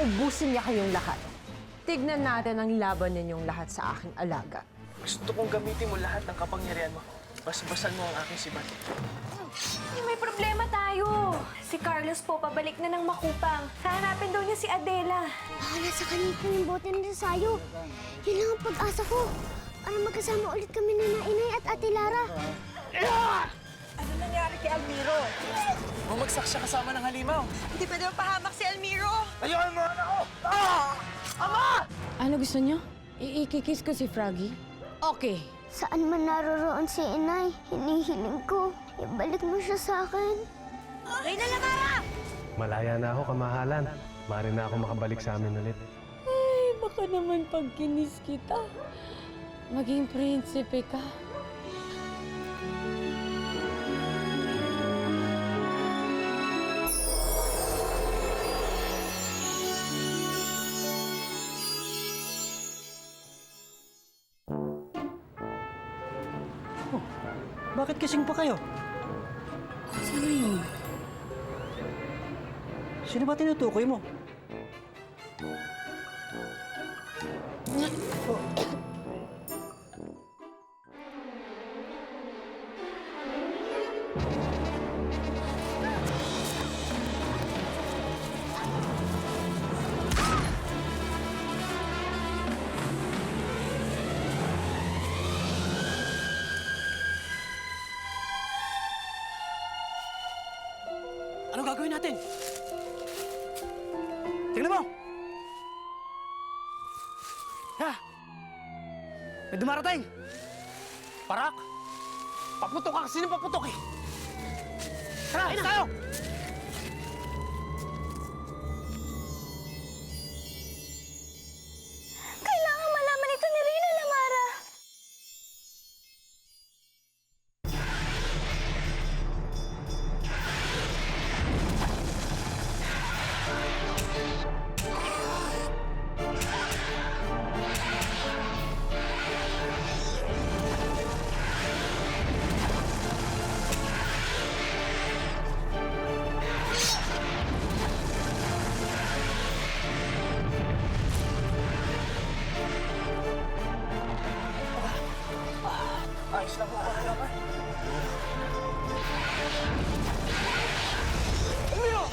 uubusin niya kayong lahat. Tignan natin ang laban ninyong lahat sa aking alaga. Gusto kong gamitin mo lahat ng kapangyarihan mo. Basbasan mo ang aking sibat. May problema tayo. Si Carlos po pabalik na ng Makupang. Hahanapin daw niya si Adela. Bahala sa kanil ko yung bote na sayo. Yun lang ang pag-asa ko. Para magkasama ulit kami na Inay at Ate Lara. Ano nangyari kay Almiro? Bumagsak siya kasama ng halimaw. Hindi pwede mapahamak si Almiro! Ayun mo anak ko! Ano gusto niyo? Iikikiss ko si Froggy? Okay. Saan man naroroon si Inay, hinihiling ko. Ibalik mo siya sa akin. Reyna Lamara! Malaya na ako, kamahalan. Mari na ako makabalik sa amin ulit. Ay, baka naman pag kinis kita, maging prinsipe ka. Bakit kising pa kayo? Sino yun? Sino ba tinutukoy mo? Anong gagawin natin? Tingnan mo! Ha! May dumarating! Parak! Paputok ka kasi ng paputok eh! Tara, ina tayo! Kailangan malaman ito ni Reyna Lamara. Ayos lang po ako na naman. Emilio!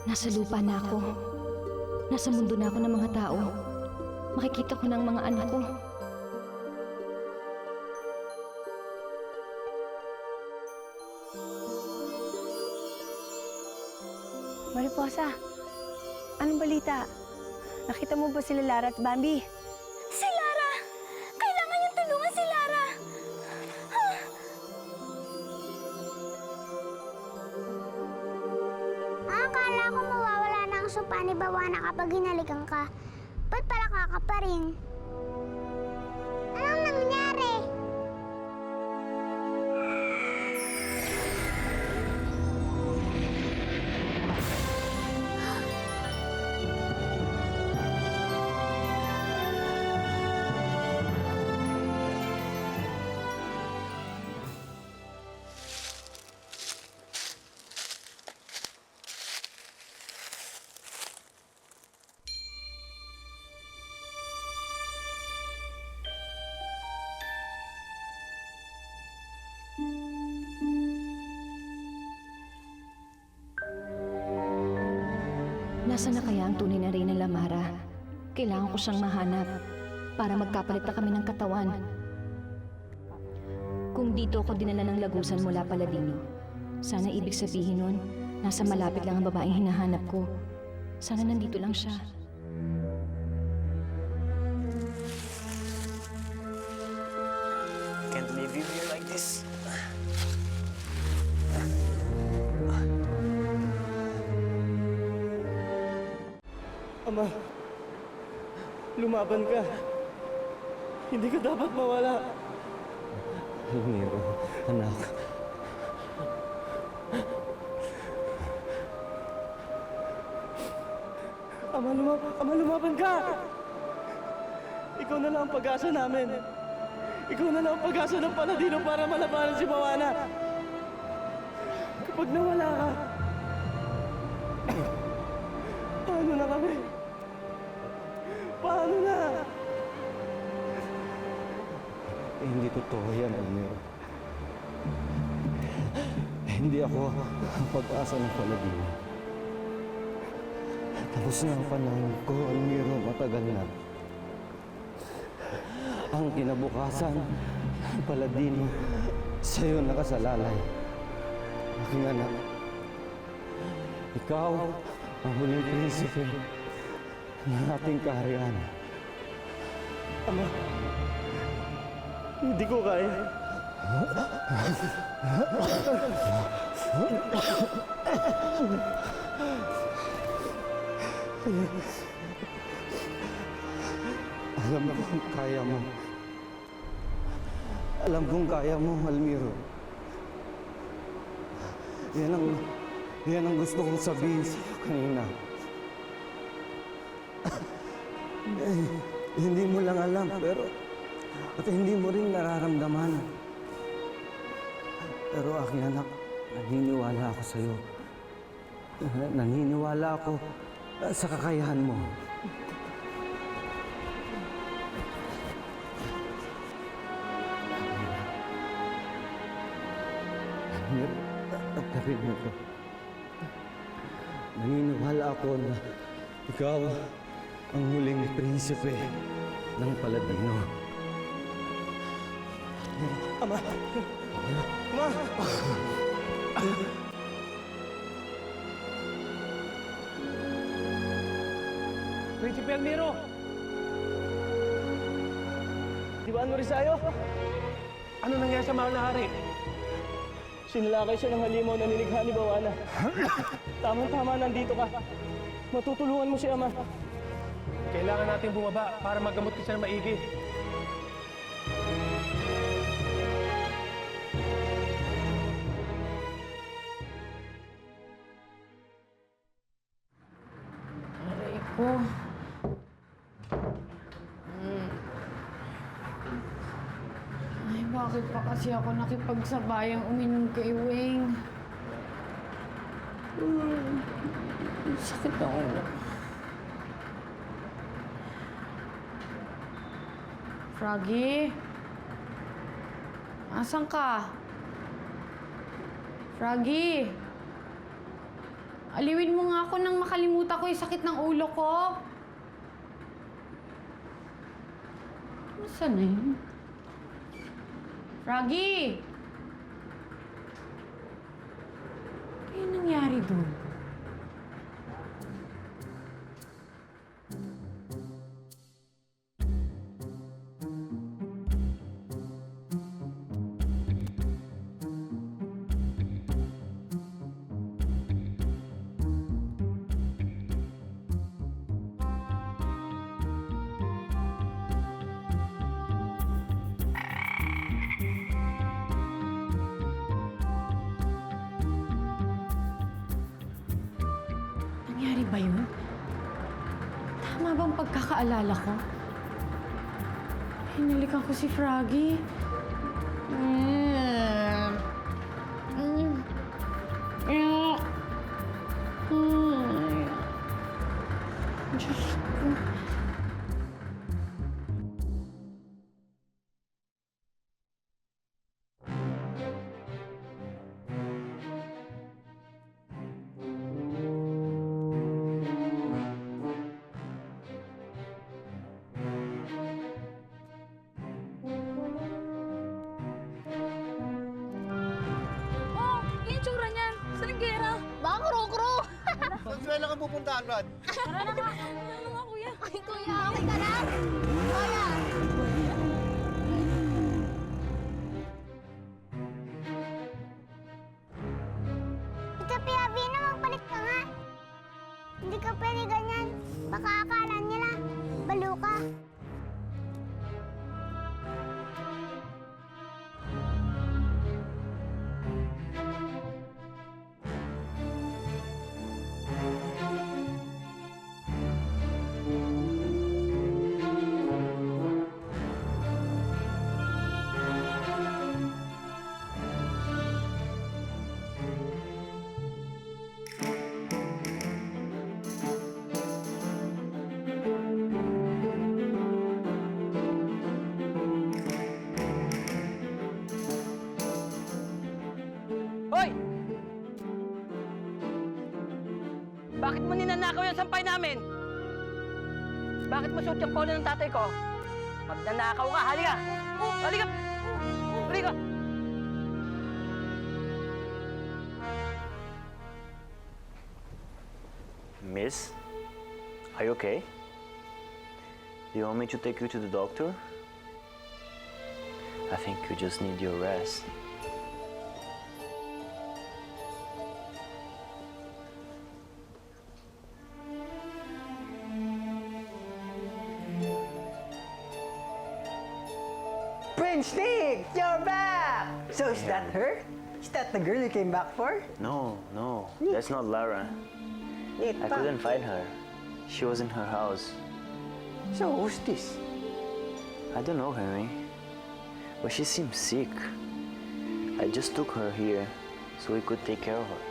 Nasa lupa na ako. Nasa mundo na ako ng mga tao. Makikita ko ng mga anak ko. Mariposa, anong balita? Nakita mo ba sila Lara at Bambi? Si Lara! Kailangan niyong tulungan si Lara! Akala ko mawawala na ang sopa ni Bawana kapag hinalikan ka. Ba't pala kaka pa rin? Anong nangyari? Nasaan na kaya ang tunay na Reyna Lamara? Kailangan ko siyang mahanap para magkapalit na kami ng katawan. Kung dito ako dinala ng lagusan mula Paladino, sana ibig sabihin nun, nasa malapit lang ang babaeng hinahanap ko. Sana nandito lang siya. Can't leave you here like this. Ama, lumaban ka. Hindi ka dapat mawala. Almiro, anak. Ama, lumaban ka! Ikaw na lang ang pag-asa namin. Ikaw na lang ang pag-asa ng Paladino para malabanan si Moana. Kapag nawala ka, paano na kami? Paano na? Hindi totoo yan, Almiro. Hindi ako ang pag-asa ng Paladino. Tapos na ang panahon ko, Almiro, matagal na. Ang kinabukasan, Paladino, sa'yo nakasalalay. Aking anak, ikaw ang huling prinsipe ng ating kaharian. Ama, hindi ko kaya. Alam kong kaya mo. Alam kong kaya mo, Almiro. Yan ang gusto kong sabihin sa'yo kanina. Hindi mo lang alam, pero at hindi mo rin nararamdaman. Pero aking anak, naniniwala ako sa'yo. Naniniwala ako sa kakayahan mo. At kapit mo ito. Naniniwala ako na ikaw ang huling prinsipe ng Paladino. Ama! Ma! Prinsipe Almiro! Diwan mo rin sa'yo? Ano nangyari sa mahal na hari? Sinalakay siya ng halimaw na nilikha ni Bawana. Tama-tama, nandito ka. Matutulungan mo si Ama. Kailangan natin bumaba para magamot siya ng maigi. Aray ko. Ay, bakit pa kasi ako nakipagsabayang uminom kay Weng? Ang sakit ng ulo. Froggy? Asan ka? Froggy? Aliwin mo nga ako nang makalimutan ko yung sakit ng ulo ko. Nasaan na yun? Froggy! Ano yung nangyari doon? Nangyari ba yun? Tama bang pagkakaalala ko? Hinalikan ko si Froggy. Diyos ko. Consuelo ka pupuntahan, Brad. Ay, kuya, okay ka lang? Kuya! Tita Piavino, magpalit ka nga. Hindi ka pwede ganyan. Baka akala nila, balo ka. Hoy! Bakit mo ninanakaw yung sampay namin? Bakit mo suot yung polo ng tatay ko? Magnanakaw ka, halika! Halika! Halika! Miss, are you okay? Do you want me to take you to the doctor? I think you just need your rest. Prince Nick! You're back! So is that her? Is that the girl you came back for? No, that's not Lara. I couldn't find her. She was in her house. So who's this? I don't know, Henry. But she seems sick. I just took her here so we could take care of her.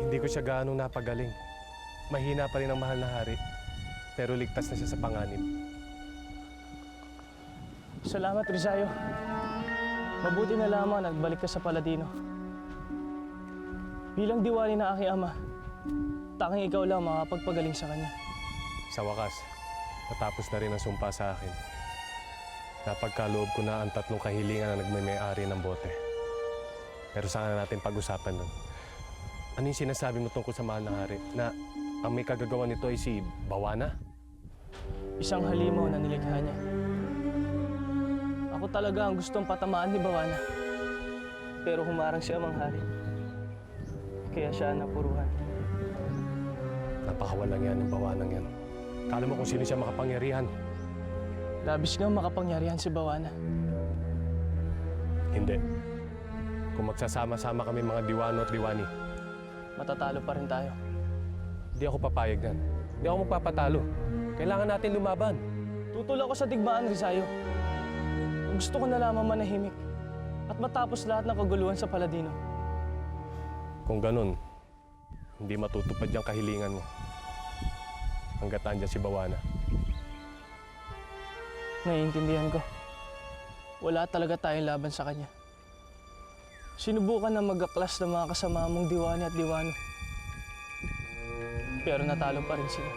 Hindi ko siya gaano napagaling. Mahina pa rin ang mahal na hari. Pero ligtas na siya sa panganib. Salamat, Rizayo. Mabuti na lamang nagbalik ka sa Paladino. Bilang diwali na aking ama, tanging ikaw lang makapagpagaling sa kanya. Sa wakas, natapos na rin ang sumpa sa akin. Napagkaloob ko na ang 3 kahilingan na nagmay-ari ng bote. Pero sana natin pag-usapan nun. Ano yung sinasabi mo tungkol sa mahal na hari? Na ang may kagagawa nito ay si Bawana? Isang halimaw na nilikha niya. Ako talaga ang gustong patamaan ni Bawana. Pero humarang siya manghari. Kaya siya napuruhan. Napakawalang yan ng Bawanang yan. Kala mo kung sino siya makapangyarihan? Labis nga makapangyarihan si Bawana. Hindi. Kung magsasama-sama kami mga diwano at diwani, Matatalo pa rin tayo. hindi ako papayag yan. Hindi ako magpapatalo. Kailangan natin lumaban. Tutol ako sa digmaan, Rizayo. Gusto ko na lamang manahimik at matapos lahat ng kaguluhan sa Paladino. Kung ganun, hindi matutupad yung kahilingan mo. Hanggat andyan si Bawana. Naiintindihan ko. Wala talaga tayong laban sa kanya. Sinubukan na mag-aklas ng mga kasama mong diwani at diwano. Pero natalo pa rin sila.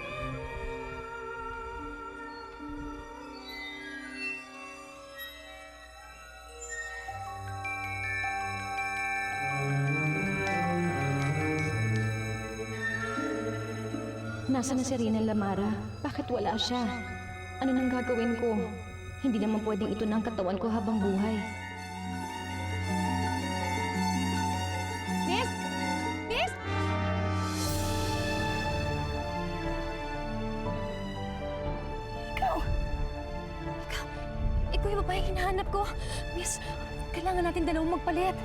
Nasaan na si Rina Lamara? Bakit wala siya? Ano nang gagawin ko? Hindi naman pwedeng ito na ang katawan ko habang buhay. Miss! Miss! Ikaw yung babae hinahanap ko. Miss, kailangan natin dalawang magpalit.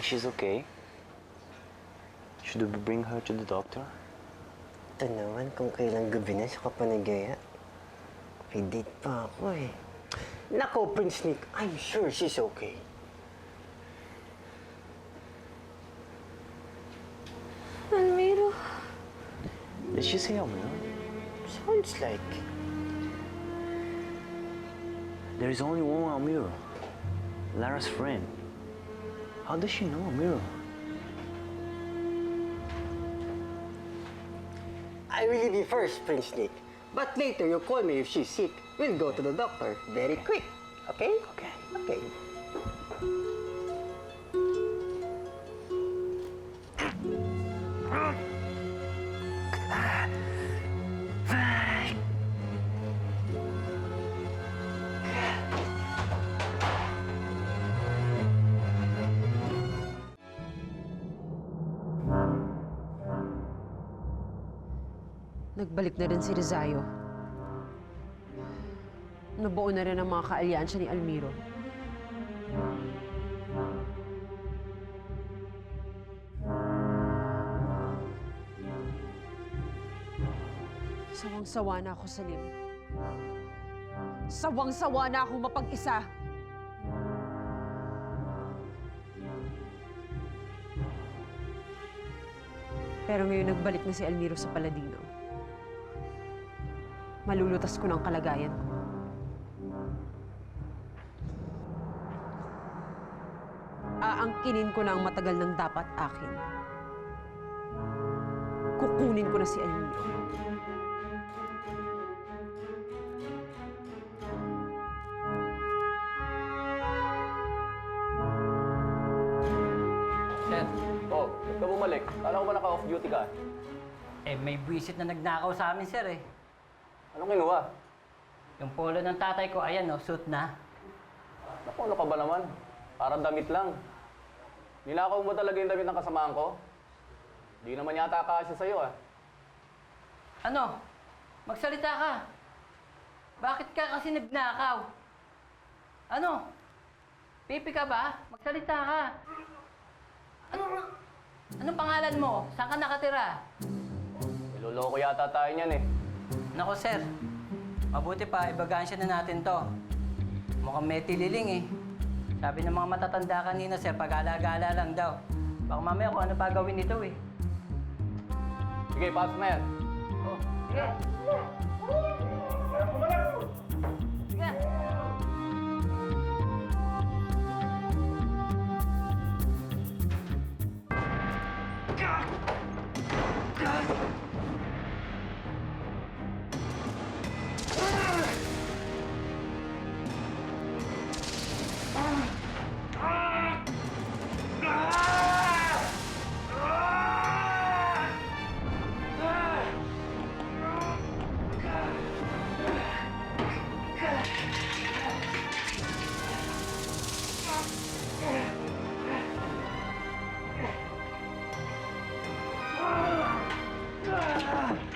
think she's okay? Should we bring her to the doctor? Ito naman kung kailang gabi na siya kapanagaya. May date pa ako eh. Nako, Prince Nick, I'm sure she's okay. Almiro. Did she say Almiro? Sounds like. There is only one Almiro. Lara's friend. How does she know Almiro? I will leave you first, Prince Nick. But later, you call me if she's sick. We'll go to the doctor very quick. Okay? Okay. Okay. Nagbalik na rin si Rizayo. Nabuo na rin ang mga kaalyansya ni Almiro. Sawang-sawa na ako, Salim. Sawang-sawa na akong mapag-isa. Pero ngayon nagbalik na si Almiro sa Paladino. Malulutas ko ng kalagayan ko. Aangkinin ko na ang matagal ng dapat akin. Kukunin ko na si Almiro. Sir, Oh, ba't ka bumalik? Kala ko ba naka-off duty ka? may buwisit na nagnakaw sa amin, sir eh. Anong kinuha? Yung polo ng tatay ko, ayan suit na. Naku, ano ka ba naman? Parang damit lang. Ninakaw mo talaga yung damit ng kasamahan ko? Di naman yata kasya sa'yo ah. Ano? Magsalita ka. Bakit ka kasi nagnakaw? Ano? Pipi ka ba? Magsalita ka. Anong pangalan mo? Saan ka nakatira? Niloloko yata tayo niyan eh. Nako, sir. Mabuti pa, ibagansya na natin to. Mukhang may tililing eh. Sabi ng mga matatanda kanina, sir, pag-alagala lang daw. Baka mamaya kung ano pa gawin nito eh. Sige, pasok na yan. Oh, sige. Sige.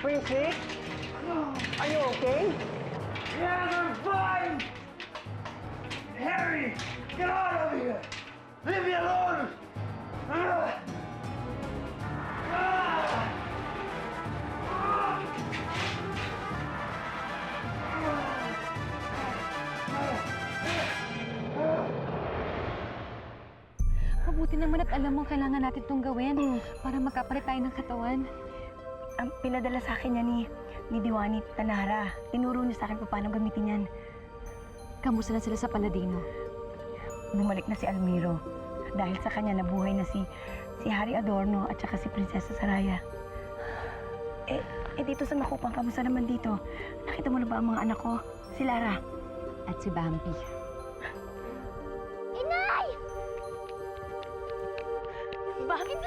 Prince Nick? Are you okay? Yeah, they're fine! Harry, get out of here! Leave me alone! Mabuti naman at alam mo kailangan natin itong gawin para makapalit tayo ng katawan. Ang pinadala sa akin niya ni Diwani Tanara. Tinuro niya sa akin kung paano gamitin yan. Kamusta na sila sa Paladino? Bumalik na si Almiro. Dahil sa kanya nabuhay na si Hari Adorno at saka si Prinsesa Saraya. Dito sa Makupang, kamusta naman dito? Nakita mo na ba ang mga anak ko? Si Lara. At si Bambi. Inay! Bakit?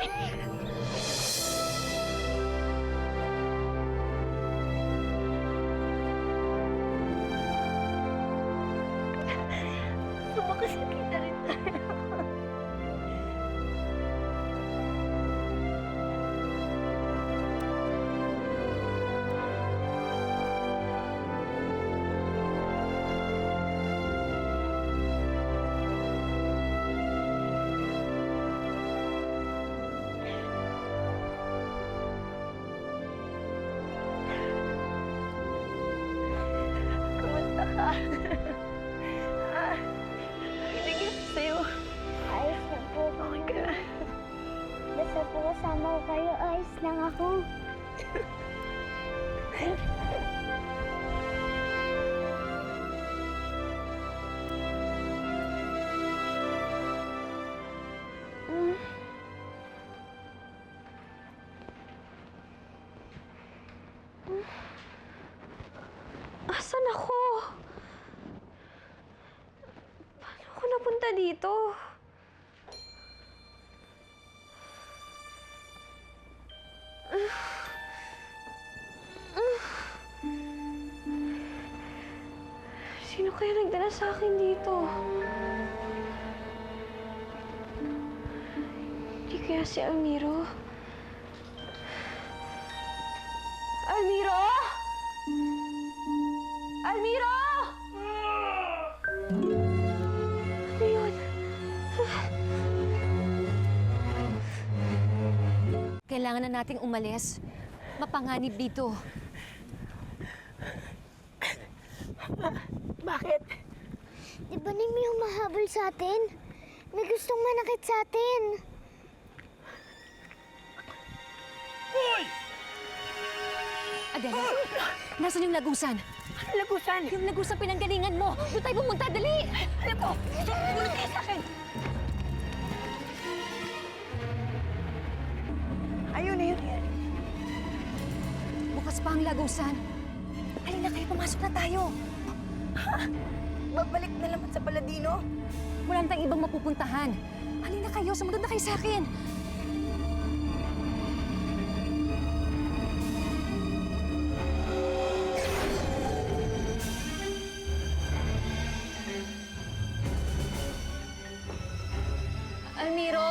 Sumakasakit na rin tayo. napunta dito? Sino kaya nagdala sa akin dito? Hindi kaya si Almiro? Almiro! Almiro! Ano yun? Kailangan na nating umalis. Mapanganib dito. Bakit? Di ba may humahabol sa atin? May gustong manakit sa atin. Adela, nasan yung lagusan? Ano lagusan? Yung lagusan pinanggalingan mo! Doon tayo pumunta, dali! Alam ko! Tulong kayo sa akin! Ayun. Bukas pa ang lagusan. Halina kayo, pumasok na tayo. Babalik na naman sa Paladino? Wala na tayong ibang mapupuntahan. Halina kayo, sumunod na kayo sa akin. Almiro?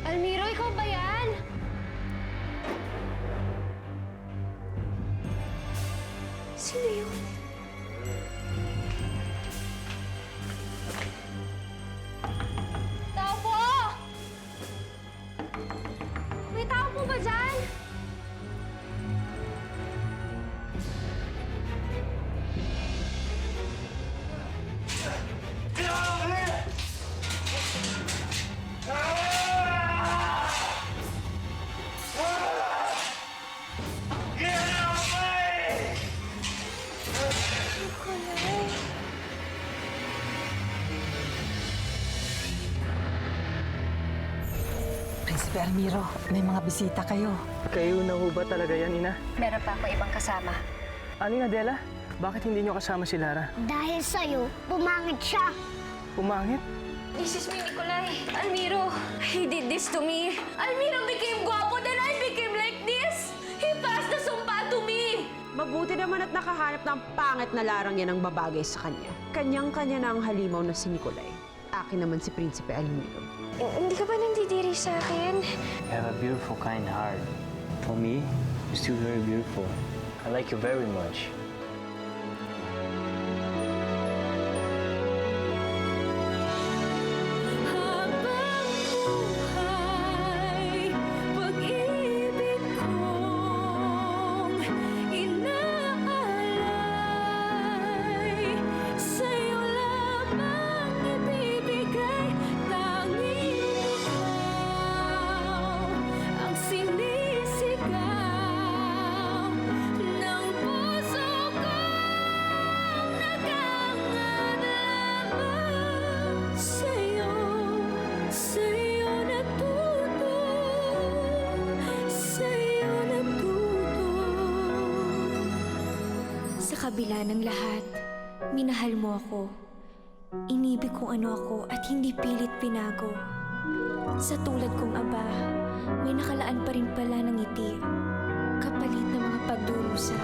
Almiro, ikaw ba yan? Sino yun? Tao po! May tao po ba dyan? Prinsipe Almiro, may mga bisita kayo. Kayo na ho ba talaga yan, Ina? Meron pa ako ibang kasama. Ano yun, Adela? Bakit hindi nyo kasama si Lara? Dahil sa'yo, pumangit siya. Pumangit? This is me, Nikolai. Almiro, he did this to me. Almiro became guapo, then I became like this. He passed the sumpa to me. Mabuti naman at nakahanap ng pangit na larang yan ang babagay sa kanya. Kanyang-kanya na ang halimaw na si Nikolai. Akin naman si Prinsipe Almiro. Hindi ka ba nandidiri sa akin? You have a beautiful, kind heart. For me, you're still very beautiful. I like you very much. Sa kabila ng lahat, minahal mo ako. Inibig kung ano ako at hindi pilit pinago. Sa tulad kong aba, may nakalaan pa rin pala ng ngiti, kapalit ng mga pagdurusa.